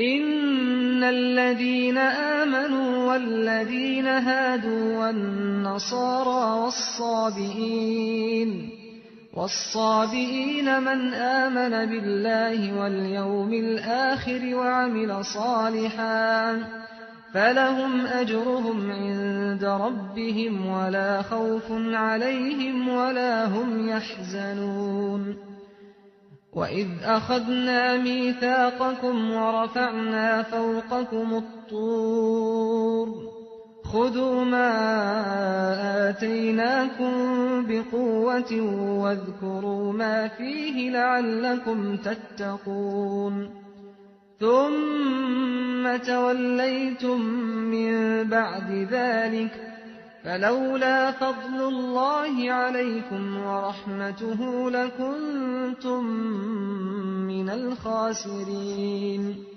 إِنَّ الَّذِينَ آمَنُوا وَالَّذِينَ هَادُوا وَالنَّصَارَىٰ وَالصَّابِئِينَ مَنْ آمَنَ بِاللَّهِ وَالْيَوْمِ الْآخِرِ وَعَمِلَ صَالِحًا فَلَهُمْ أَجْرُهُمْ عِندَ رَبِّهِمْ وَلَا خَوْفٌ عَلَيْهِمْ وَلَا هُمْ يَحْزَنُونَ وَإِذْ أَخَذْنَا مِيثَاقَكُمْ وَرَفَعْنَا فَوْقَكُمُ الطُّورَ خُذُوا مَا آتَيْنَاكُم بِقُوَّةٍ وَاذْكُرُوا مَا فِيهِ لَعَلَّكُمْ تَتَّقُونَ ثُمَّ تَوَلَّيْتُم مِّن بَعْدِ ذَٰلِكَ فَلَوْلَا فَضْلُ اللَّهِ عَلَيْكُمْ وَرَحْمَتُهُ لَكُنتُم مِّنَ الْخَاسِرِينَ